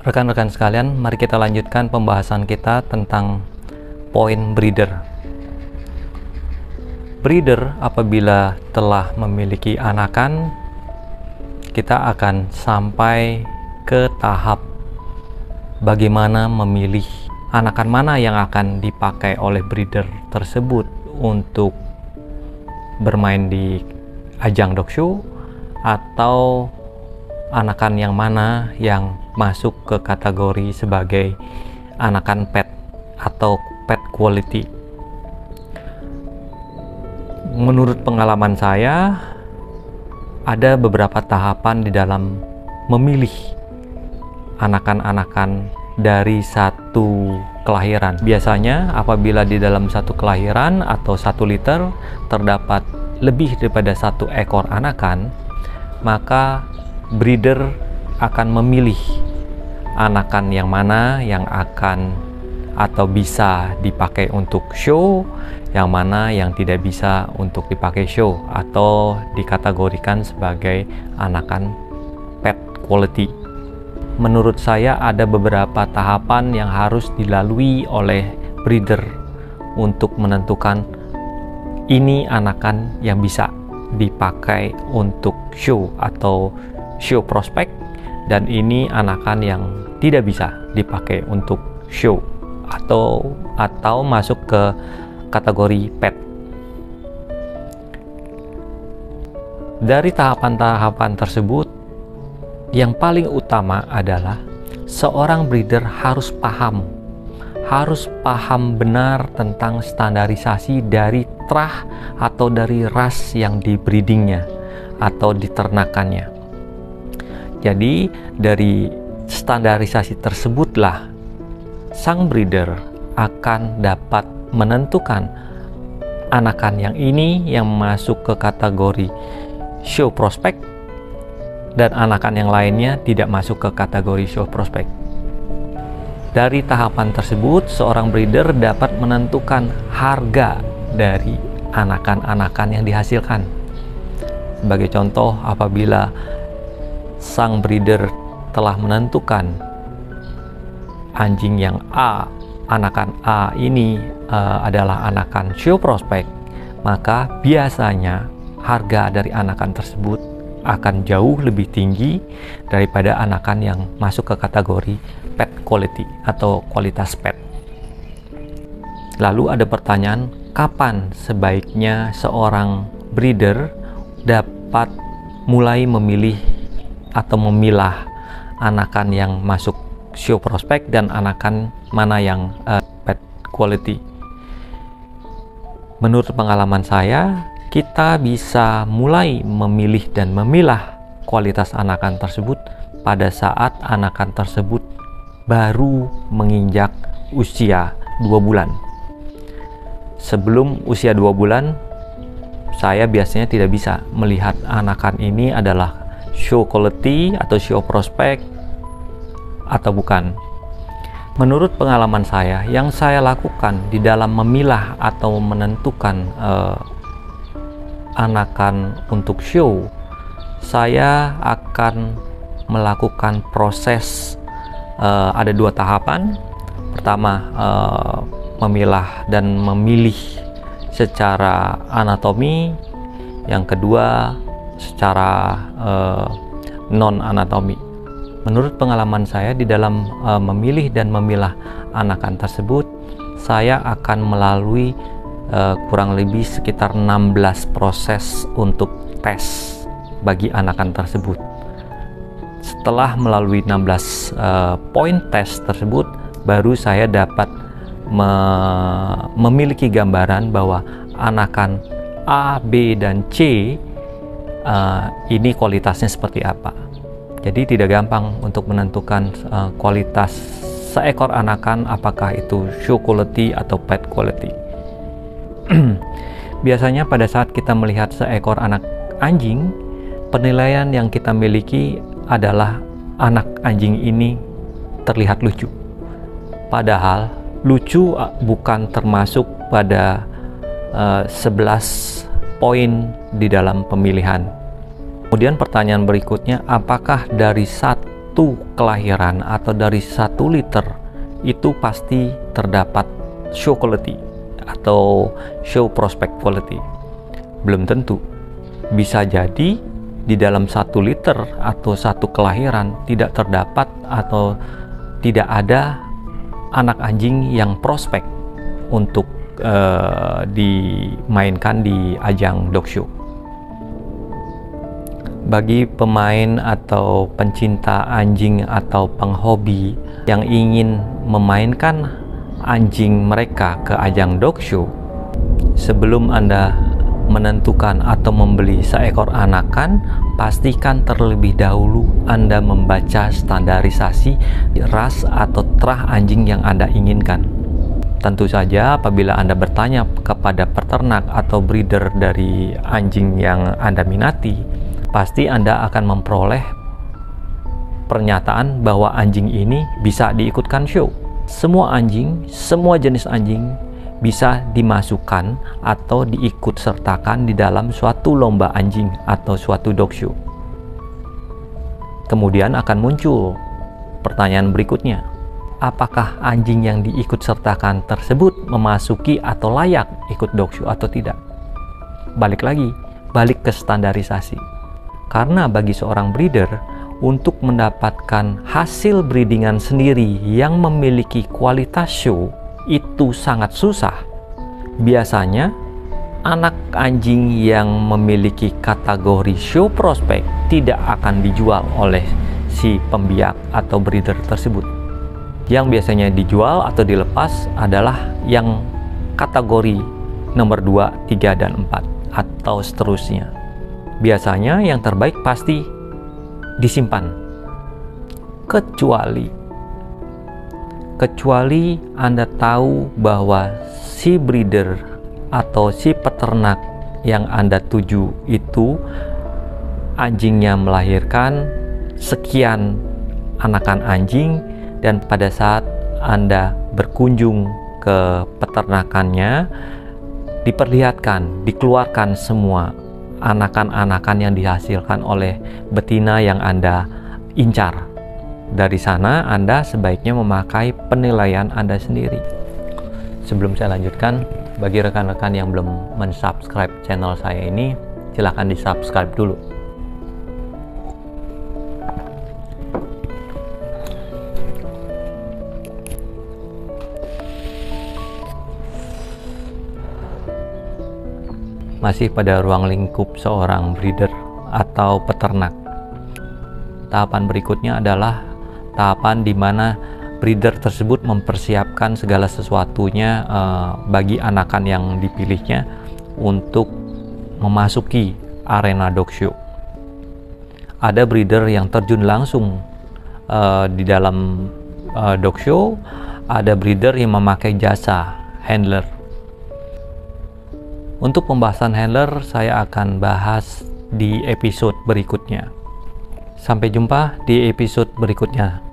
Rekan-rekan sekalian, mari kita lanjutkan pembahasan kita tentang poin breeder. Breeder apabila telah memiliki anakan, kita akan sampai ke tahap bagaimana memilih anakan mana yang akan dipakai oleh breeder tersebut untuk bermain di ajang dog show, atau anakan yang mana yang masuk ke kategori sebagai anakan pet atau pet quality. Menurut pengalaman saya, ada beberapa tahapan di dalam memilih anakan-anakan dari satu kelahiran. Biasanya apabila di dalam satu kelahiran atau satu litter terdapat lebih daripada satu ekor anakan, maka breeder akan memilih anakan yang mana yang akan atau bisa dipakai untuk show, yang mana yang tidak bisa untuk dipakai show atau dikategorikan sebagai anakan pet quality. Menurut saya ada beberapa tahapan yang harus dilalui oleh breeder untuk menentukan ini anakan yang bisa dipakai untuk show atau show prospect, dan ini anakan yang tidak bisa dipakai untuk show atau masuk ke kategori pet. Dari tahapan-tahapan tersebut, yang paling utama adalah seorang breeder harus paham benar tentang standarisasi dari terah atau dari ras yang di breedingnya atau diternakannya. Jadi dari standarisasi tersebutlah sang breeder akan dapat menentukan anakan yang ini yang masuk ke kategori show prospect dan anakan yang lainnya tidak masuk ke kategori show prospect. Dari tahapan tersebut, seorang breeder dapat menentukan harga dari anakan-anakan yang dihasilkan. Sebagai contoh, apabila sang breeder telah menentukan anjing yang A, anakan A ini adalah anakan show prospect, maka biasanya harga dari anakan tersebut akan jauh lebih tinggi daripada anakan yang masuk ke kategori pet quality atau kualitas pet. Lalu ada pertanyaan, kapan sebaiknya seorang breeder dapat mulai memilih atau memilah anakan yang masuk show prospect dan anakan mana yang pet quality? Menurut pengalaman saya, kita bisa mulai memilih dan memilah kualitas anakan tersebut pada saat anakan tersebut baru menginjak usia 2 bulan. Sebelum usia 2 bulan, saya biasanya tidak bisa melihat anakan ini adalah show quality atau show prospect atau bukan. Menurut pengalaman saya, yang saya lakukan di dalam memilah atau menentukan anakan untuk show, saya akan melakukan proses ada 2 tahapan. Pertama, memilah dan memilih secara anatomi. Yang kedua, secara non anatomi. Menurut pengalaman saya di dalam memilih dan memilah anakan tersebut, saya akan melalui kurang lebih sekitar 16 proses untuk tes bagi anakan tersebut. Setelah melalui 16 poin tes tersebut, baru saya dapat memiliki gambaran bahwa anakan A, B, dan C ini kualitasnya seperti apa. Jadi tidak gampang untuk menentukan kualitas seekor anakan, apakah itu show quality atau pet quality. Biasanya pada saat kita melihat seekor anak anjing, penilaian yang kita miliki adalah anak anjing ini terlihat lucu. Padahal lucu bukan termasuk pada 11 poin di dalam pemilihan. Kemudian pertanyaan berikutnya, apakah dari satu kelahiran atau dari 1 liter itu pasti terdapat show quality atau show prospect quality. Belum tentu. Bisa jadi di dalam 1 liter atau 1 kelahiran tidak terdapat atau tidak ada anak anjing yang prospek untuk dimainkan di ajang dog show. Bagi pemain atau pencinta anjing atau penghobi yang ingin memainkan anjing mereka ke ajang dog show, sebelum Anda menentukan atau membeli seekor anakan, pastikan terlebih dahulu Anda membaca standarisasi ras atau terah anjing yang Anda inginkan. Tentu saja apabila Anda bertanya kepada peternak atau breeder dari anjing yang Anda minati, pasti Anda akan memperoleh pernyataan bahwa anjing ini bisa diikutkan show. Semua anjing, semua jenis anjing bisa dimasukkan atau diikut sertakan di dalam suatu lomba anjing atau suatu dog show. Kemudian akan muncul pertanyaan berikutnya. Apakah anjing yang diikut sertakan tersebut memasuki atau layak ikut dog show atau tidak? Balik ke standarisasi. Karena bagi seorang breeder, untuk mendapatkan hasil breedingan sendiri yang memiliki kualitas show itu sangat susah. Biasanya, anak anjing yang memiliki kategori show prospect tidak akan dijual oleh si pembiak atau breeder tersebut. Yang biasanya dijual atau dilepas adalah yang kategori nomor 2, 3, dan 4 atau seterusnya. Biasanya yang terbaik pasti disimpan, kecuali Anda tahu bahwa si breeder atau si peternak yang Anda tuju itu anjingnya melahirkan sekian anakan anjing, dan pada saat Anda berkunjung ke peternakannya dikeluarkan semua anakan-anakan yang dihasilkan oleh betina yang Anda incar. Dari sana Anda sebaiknya memakai penilaian Anda sendiri. Sebelum saya lanjutkan, bagi rekan-rekan yang belum mensubscribe channel saya ini, silahkan di-subscribe dulu. Masih pada ruang lingkup seorang breeder atau peternak. Tahapan berikutnya adalah tahapan di mana breeder tersebut mempersiapkan segala sesuatunya bagi anakan yang dipilihnya untuk memasuki arena dog show. Ada breeder yang terjun langsung di dalam dog show, ada breeder yang memakai jasa handler. Untuk pembahasan handler saya akan bahas di episode berikutnya. Sampai jumpa di episode berikutnya.